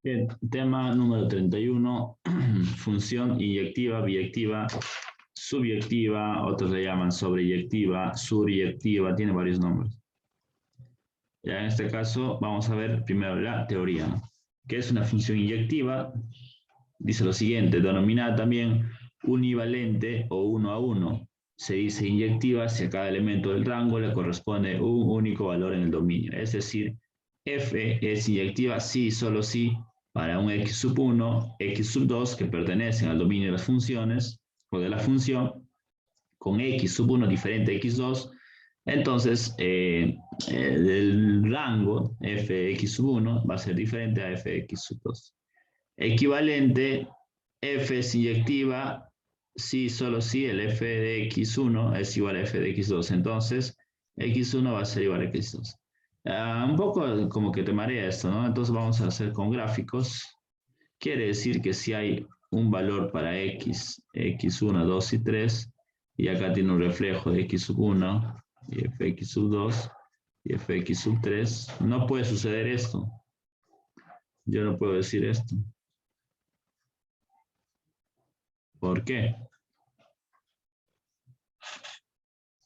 Bien, tema número 31, función inyectiva, biyectiva, subyectiva, otros le llaman sobreyectiva, suryectiva, tiene varios nombres. Ya en este caso vamos a ver primero la teoría, ¿no? ¿Qué es una función inyectiva? Dice lo siguiente, denominada también univalente o 1 a 1. Se dice inyectiva si a cada elemento del rango le corresponde un único valor en el dominio. Es decir, f es inyectiva si y solo si para un x sub 1, x sub 2 que pertenecen al dominio de las funciones o de la función con x sub 1 diferente a x2. Entonces, el rango fx sub 1 va a ser diferente a fx sub 2. Equivalente, f es inyectiva si solo si el f de x1 es igual a f de x2. Entonces, x1 va a ser igual a x2. Un poco como que te marea esto, ¿no? Entonces vamos a hacer con gráficos. Quiere decir que si hay un valor para x, x1, 2 y 3, y acá tiene un reflejo de x sub 1, y fx sub 2, y fx sub 3, no puede suceder esto. Yo no puedo decir esto. ¿Por qué?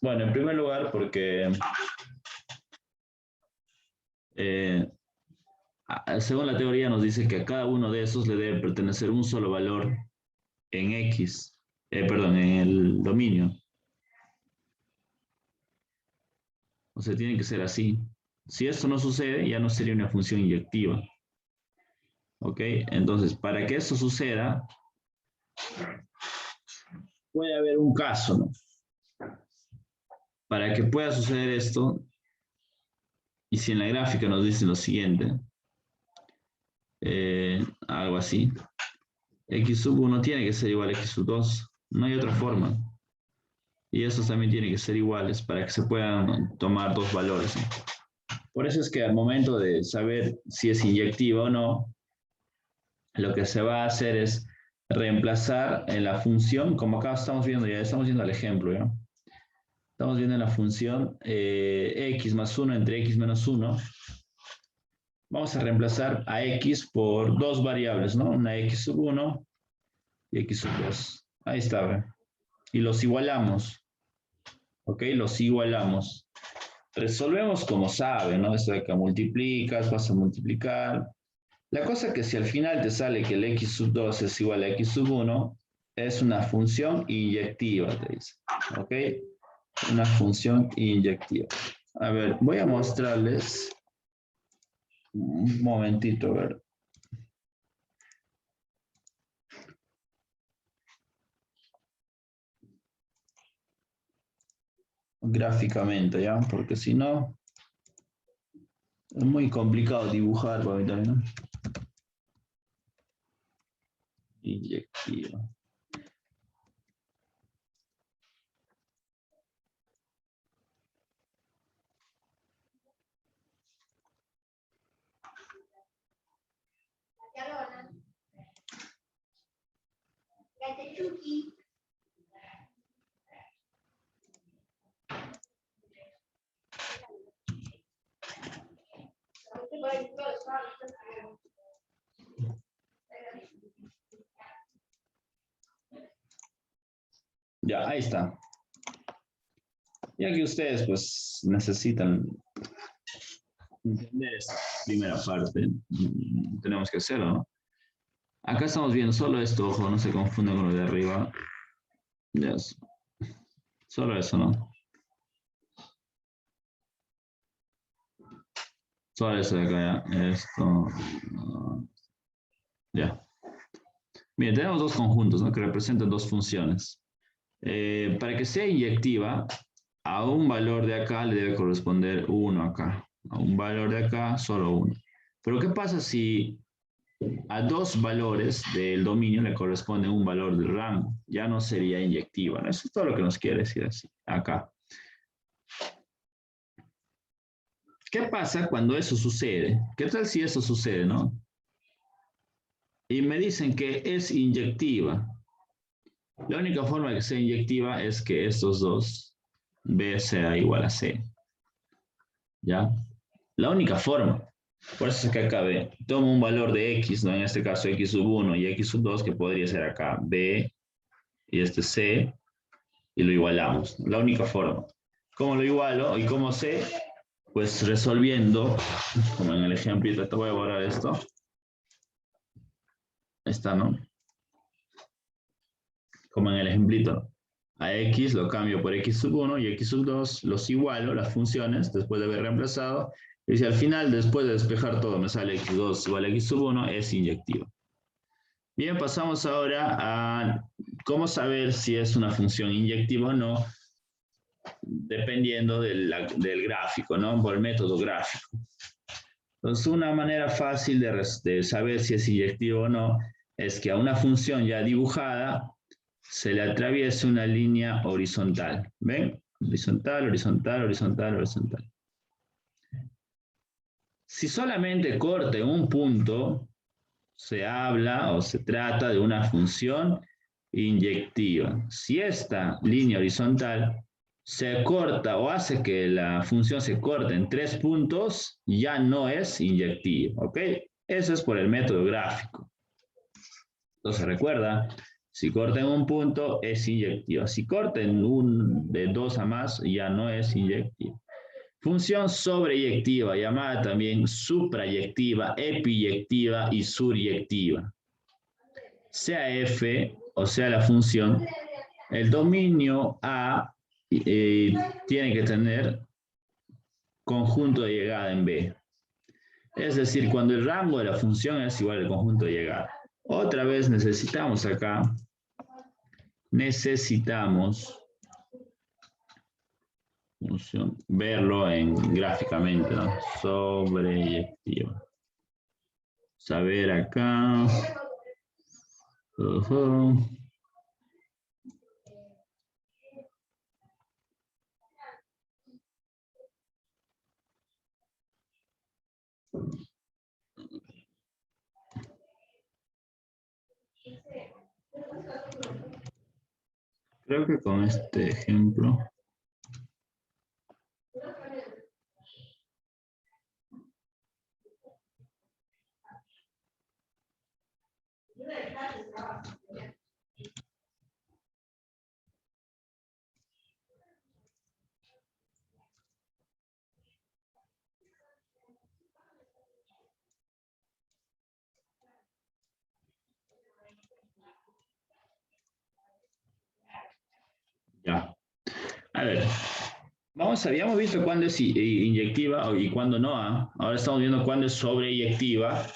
Bueno, en primer lugar, porque según la teoría nos dice que a cada uno de esos le debe pertenecer un solo valor en X, perdón, en el dominio. O sea, tiene que ser así. Si esto no sucede, ya no sería una función inyectiva. ¿Ok? Entonces, para que eso suceda, puede haber un caso, ¿no? Para que pueda suceder esto, y si en la gráfica nos dice lo siguiente, algo así, x sub 1 tiene que ser igual a x sub 2, no hay otra forma. Y estos también tienen que ser iguales para que se puedan tomar dos valores, ¿no? Por eso es que al momento de saber si es inyectiva o no, lo que se va a hacer es reemplazar en la función, como acá estamos viendo, ya estamos viendo el ejemplo, ¿ya? Estamos viendo en la función x más 1 entre x menos 1. Vamos a reemplazar a x por dos variables, ¿no? Una x sub 1 y x sub 2. Ahí está, ¿ve? Y los igualamos. ¿Ok? Los igualamos. Resolvemos como saben, ¿no? Esto de que multiplicas, vas a multiplicar. La cosa es que si al final te sale que el x sub 2 es igual a x sub 1, es una función inyectiva, te dice. ¿Ok? Una función inyectiva. A ver, voy a mostrarles un momentito, a ver. Gráficamente, ¿ya? Porque si no, es muy complicado dibujar para mí también, ¿no? Inyectiva. Ya, ahí está. Ya que ustedes pues necesitan entender esta primera parte, tenemos que hacerlo, ¿no? Acá estamos viendo solo esto, ojo, no se confunda con lo de arriba. Yes. Solo eso, ¿no? Solo eso de acá, ya. Esto. Ya. Bien, tenemos dos conjuntos, ¿no? Que representan dos funciones. Para que sea inyectiva, a un valor de acá le debe corresponder uno acá. A un valor de acá, solo uno. Pero ¿qué pasa si a dos valores del dominio le corresponde un valor del rango? Ya no sería inyectiva, ¿no? Eso es todo lo que nos quiere decir así, acá. ¿Qué pasa cuando eso sucede? ¿Qué tal si eso sucede, no? Y me dicen que es inyectiva. La única forma de que sea inyectiva es que estos dos, B sea igual a C. ¿Ya? La única forma. Por eso es que acá ve, tomo un valor de x, ¿no? En este caso x sub 1 y x sub 2, que podría ser acá b y este c, y lo igualamos. La única forma. ¿Cómo lo igualo y cómo sé? Pues resolviendo, como en el ejemplito, te voy a borrar esto. Esta, ¿no? Como en el ejemplito. A x lo cambio por x sub 1 y x sub 2, los igualo, las funciones, después de haber reemplazado. Y si al final, después de despejar todo, me sale x2 igual a x sub 1, es inyectivo. Bien, pasamos ahora a cómo saber si es una función inyectiva o no, dependiendo del gráfico, ¿no? Por el método gráfico. Entonces, una manera fácil de saber si es inyectivo o no es que a una función ya dibujada se le atraviese una línea horizontal. ¿Ven? Horizontal, horizontal, horizontal, horizontal. Si solamente corte un punto, se habla o se trata de una función inyectiva. Si esta línea horizontal se corta o hace que la función se corte en 3 puntos, ya no es inyectiva, ¿ok? Eso es por el método gráfico. Entonces recuerda, si corta en un punto es inyectiva. Si corta en de 2 a más, ya no es inyectiva. Función sobreyectiva, llamada también suprayectiva, epiyectiva y suryectiva. Sea f, o sea la función, el dominio A tiene que tener conjunto de llegada en B. Es decir, cuando el rango de la función es igual al conjunto de llegada. Otra vez necesitamos acá, verlo gráficamente, ¿no? Sobreyectiva. Saber acá. Creo que con este ejemplo. Ya. A ver, habíamos visto cuándo es inyectiva y cuándo no. Ahora estamos viendo cuándo es sobreyectiva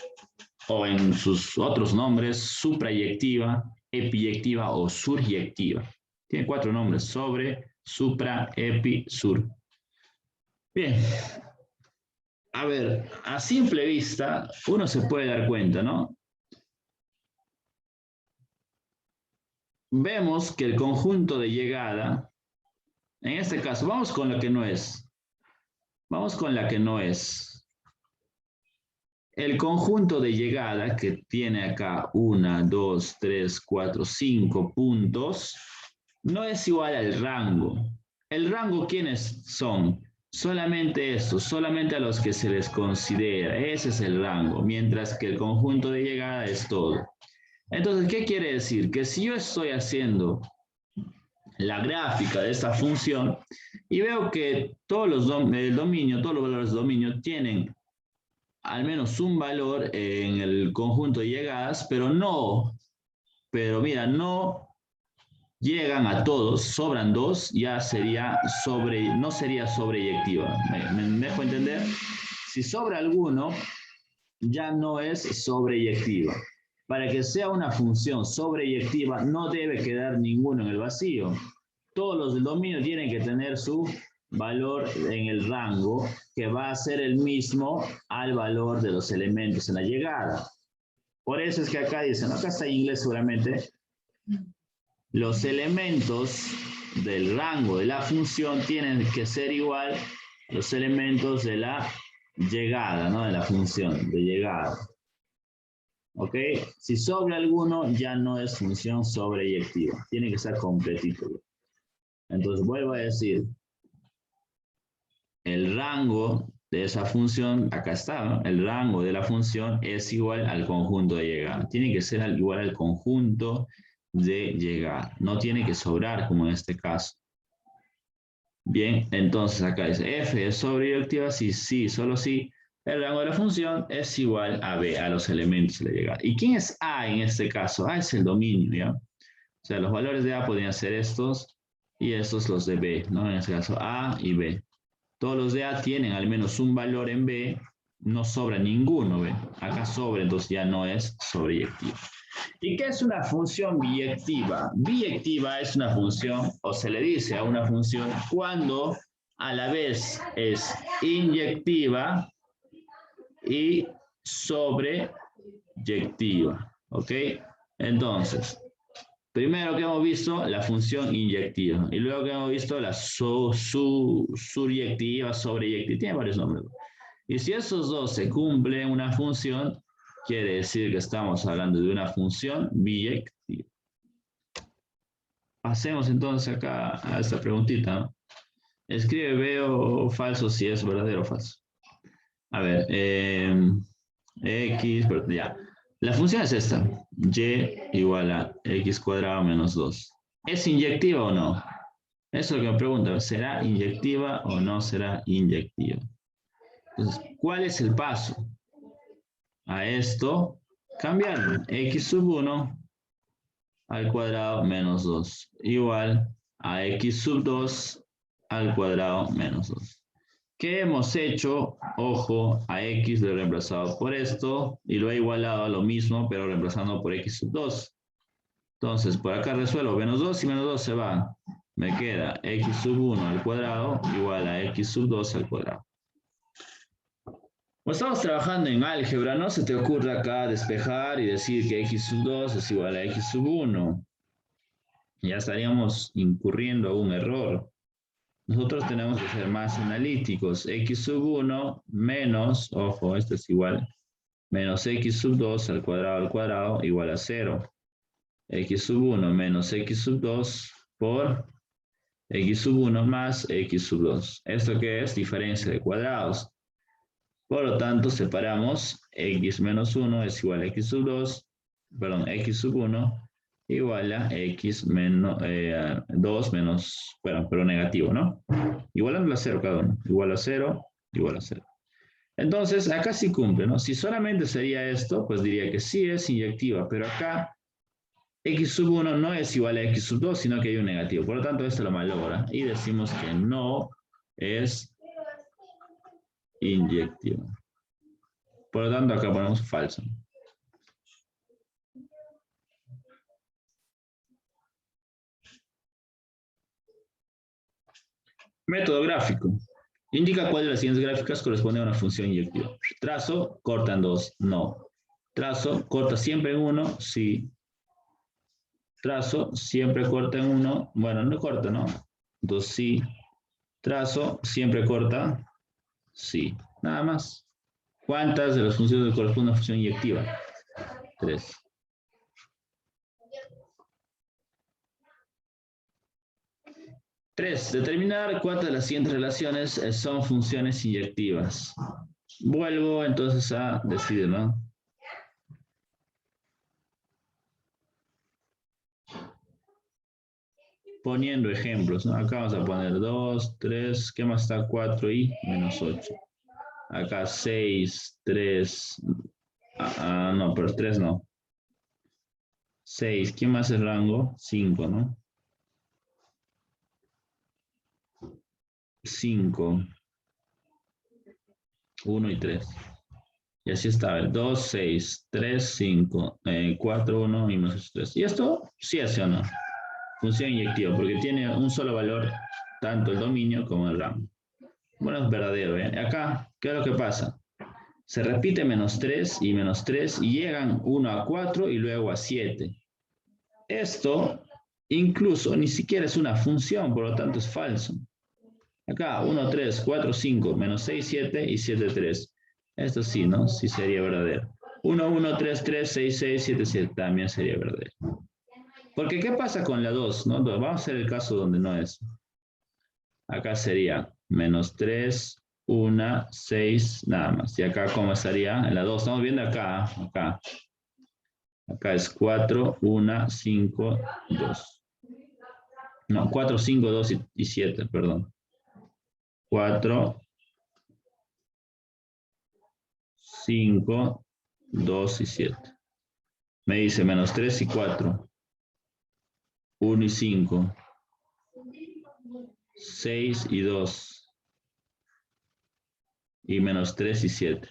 o en sus otros nombres, suprayectiva, epiyectiva o suryectiva. Tiene 4 nombres, sobre, supra, epi, sur. Bien. A ver, a simple vista, uno se puede dar cuenta, ¿no? Vemos que el conjunto de llegada, en este caso, vamos con la que no es. Vamos con la que no es. El conjunto de llegada que tiene acá 1, 2, 3, 4, 5 puntos, no es igual al rango. ¿El rango quiénes son? Solamente estos, solamente a los que se les considera. Ese es el rango, mientras que el conjunto de llegada es todo. Entonces, ¿qué quiere decir? Que si yo estoy haciendo la gráfica de esta función y veo que todos los valores de dominio tienen al menos un valor en el conjunto de llegadas, pero mira, no llegan a todos, sobran 2, ya sería no sería sobreyectiva. ¿Me dejo entender? Si sobra alguno, ya no es sobreyectiva. Para que sea una función sobreyectiva, no debe quedar ninguno en el vacío. Todos los del dominio tienen que tener su valor en el rango, que va a ser el mismo al valor de los elementos en la llegada. Por eso es que acá dicen, acá está en inglés seguramente, los elementos del rango de la función tienen que ser igual a los elementos de la llegada, ¿no? De la función de llegada. ¿Ok? Si sobra alguno, ya no es función sobreyectiva. Tiene que ser completito. Entonces, vuelvo a decir, el rango de esa función, acá está, ¿no? El rango de la función es igual al conjunto de llegada. Tiene que ser igual al conjunto de llegada. No tiene que sobrar como en este caso. Bien, entonces acá dice f es sobreyectiva si sí, solo si el rango de la función es igual a b, a los elementos de la llegada. ¿Y quién es a en este caso? A es el dominio, ¿ya? O sea, los valores de a podrían ser estos y estos los de b, ¿no? En este caso a y b. Todos los de a tienen al menos un valor en b, no sobra ninguno, ¿ve? Acá sobra, entonces ya no es sobreyectiva. ¿Y qué es una función biyectiva? Biyectiva es una función, o se le dice a una función, cuando a la vez es inyectiva y sobreyectiva. ¿Ok? Entonces, primero que hemos visto la función inyectiva y luego que hemos visto la suryectiva, sobreyectiva, tiene varios nombres. Y si esos dos se cumplen una función, quiere decir que estamos hablando de una función biyectiva. Hacemos entonces acá a esta preguntita, ¿no? Escribe veo falso si es verdadero o falso. A ver, x, ya. La función es esta, y igual a x cuadrado menos 2. ¿Es inyectiva o no? Eso es lo que me pregunta, ¿será inyectiva o no será inyectiva? Entonces, ¿cuál es el paso? A esto, cambiarlo. X sub 1 al cuadrado menos 2. Igual a x sub 2 al cuadrado menos 2. ¿Qué hemos hecho? Ojo, a x lo he reemplazado por esto y lo he igualado a lo mismo, pero reemplazando por x sub 2. Entonces, por acá resuelvo menos 2 y menos 2 se van. Me queda x sub 1 al cuadrado igual a x sub 2 al cuadrado. Como estamos trabajando en álgebra, no se te ocurre acá despejar y decir que x sub 2 es igual a x sub 1. Ya estaríamos incurriendo a un error. Nosotros tenemos que ser más analíticos. X sub 1 menos, ojo, esto es igual, menos x sub 2 al cuadrado igual a 0. X sub 1 menos x sub 2 por x sub 1 más x sub 2. ¿Esto qué es? Diferencia de cuadrados. Por lo tanto, separamos x menos 1 es igual a x sub 2, perdón, x sub 1 igual a x menos 2 menos, bueno, pero negativo, ¿no? Igualando a 0 cada uno. Igual a 0, igual a 0. Entonces, acá sí cumple, ¿no? Si solamente sería esto, pues diría que sí es inyectiva, pero acá x sub 1 no es igual a x sub 2, sino que hay un negativo. Por lo tanto, esto lo malogra y decimos que no es inyectiva. Por lo tanto, acá ponemos falso. Método gráfico. Indica cuál de las siguientes gráficas corresponde a una función inyectiva. Trazo, corta en 2, no. Trazo, corta siempre en 1, sí. Trazo, siempre corta en 1, bueno, no corta, ¿no? Entonces sí. Trazo, siempre corta, sí. Nada más. ¿Cuántas de las funciones corresponden a una función inyectiva? 3. Tres, determinar cuántas de las siguientes relaciones son funciones inyectivas. Vuelvo entonces a decir, ¿no? Poniendo ejemplos, ¿no? Acá vamos a poner 2, 3, ¿qué más está? 4 y menos 8. Acá 6, 3, no, pero 3 no. 6, ¿quién más es rango? 5, ¿no? 5, 1 y 3. Y así está, a ver, 2, 6, 3, 5, 4, 1 y menos 3. ¿Y esto sí hace o no? Función inyectiva, porque tiene un solo valor, tanto el dominio como el rango. Bueno, es verdadero, ¿eh? Acá, ¿qué es lo que pasa? Se repite menos 3 y menos 3 y llegan 1 a 4 y luego a 7. Esto incluso ni siquiera es una función, por lo tanto es falso. Acá 1, 3, 4, 5, menos 6, 7 y 7, 3. Esto sí, ¿no? Sí sería verdadero. 1, 1, 3, 3, 6, 6, 7, 7 también sería verdadero. Porque ¿qué pasa con la 2? ¿No? Vamos a hacer el caso donde no es. Acá sería menos 3, 1, 6, nada más. Y acá, ¿cómo estaría? En la 2, estamos viendo acá, acá. Acá es 4, 1, 5, 2. No, 4, 5, 2 y 7, perdón. 4, 5, 2 y 7. Me dice menos 3 y 4. 1 y 5. 6 y 2. Y menos 3 y 7.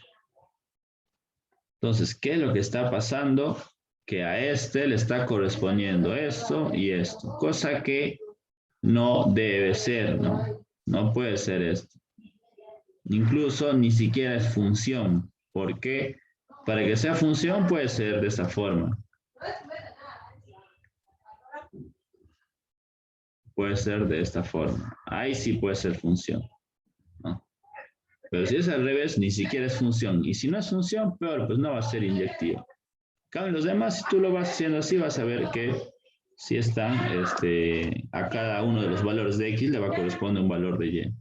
Entonces, ¿qué es lo que está pasando? Que a este le está correspondiendo esto y esto. Cosa que no debe ser, ¿no? No puede ser esto. Incluso ni siquiera es función. ¿Por qué? Para que sea función puede ser de esta forma. Puede ser de esta forma. Ahí sí puede ser función, ¿no? Pero si es al revés, ni siquiera es función. Y si no es función, peor, pues no va a ser inyectiva. En cambio, los demás, si tú lo vas haciendo así, vas a ver que si están, a cada uno de los valores de X le va a corresponder un valor de Y.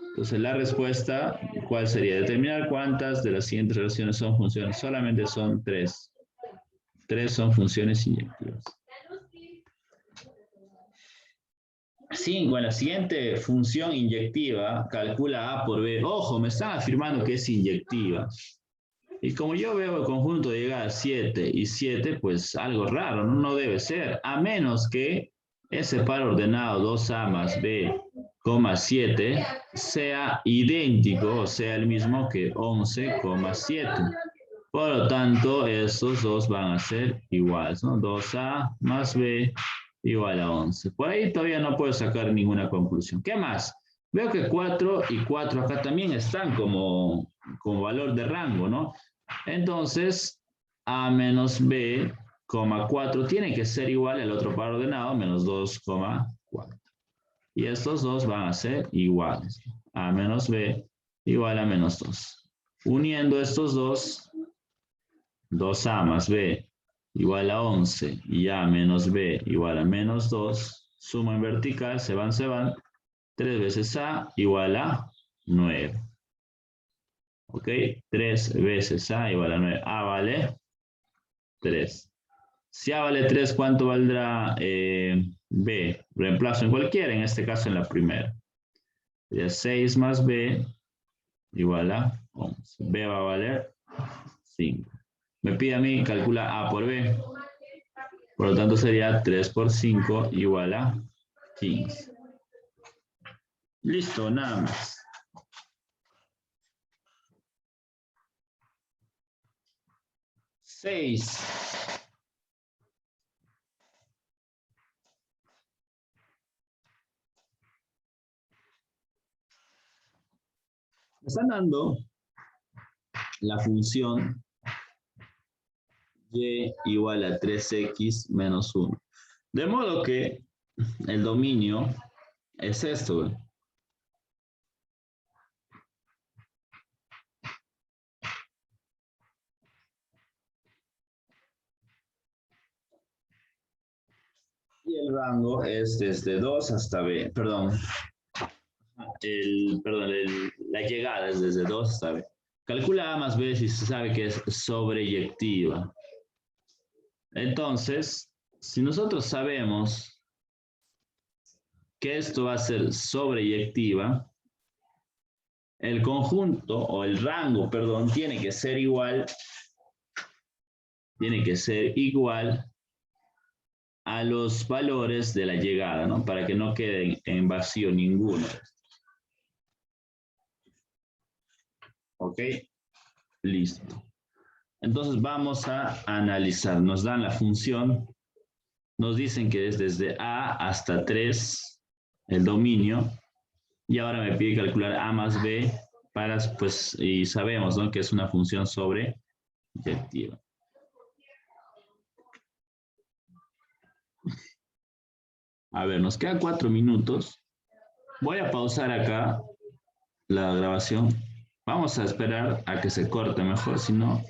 Entonces, la respuesta, ¿cuál sería? Determinar cuántas de las siguientes relaciones son funciones. Solamente son 3. 3 son funciones inyectivas. 5. En la siguiente función inyectiva, calcula A por B. Ojo, me están afirmando que es inyectiva. Y como yo veo el conjunto de llegada 7 y 7, pues algo raro, no debe ser. A menos que ese par ordenado 2A más B, 7 sea idéntico o sea el mismo que 11,7. Por lo tanto, estos dos van a ser iguales, ¿no? 2A más B igual a 11. Por ahí todavía no puedo sacar ninguna conclusión. ¿Qué más? Veo que 4 y 4 acá también están como valor de rango, ¿no? Entonces, A menos B, 4 tiene que ser igual al otro par ordenado, menos 2,4. Y estos dos van a ser iguales. A menos B igual a menos 2. Uniendo estos dos, 2A más B igual a 11 y A menos B igual a menos 2, suma en vertical, se van, 3 veces A igual a 9. ¿Ok? 3 veces A igual a 9. A vale 3. Si A vale 3, ¿cuánto valdrá B? Reemplazo en cualquiera, en este caso en la primera. Sería 6 más B igual a 11. B va a valer 5. Me pide a mí, calcula A por B. Por lo tanto sería 3 por 5 igual a 15. Listo, nada más. Seis. Me están dando la función y igual a 3x menos 1. De modo que el dominio es esto. Y el rango es desde 2 hasta B. Perdón. La llegada es desde 2 hasta B. Calcula A más B si se sabe que es sobreyectiva. Entonces, si nosotros sabemos que esto va a ser sobreyectiva, el conjunto o el rango, perdón, tiene que ser igual a los valores de la llegada, ¿no? Para que no quede en vacío ninguno. ¿Ok? Listo. Entonces vamos a analizar. Nos dan la función. Nos dicen que es desde A hasta 3 el dominio. Y ahora me pide calcular A más B para, pues, y sabemos, ¿no? Que es una función sobreyectiva. A ver, nos quedan 4 minutos. Voy a pausar acá la grabación. Vamos a esperar a que se corte mejor, si no,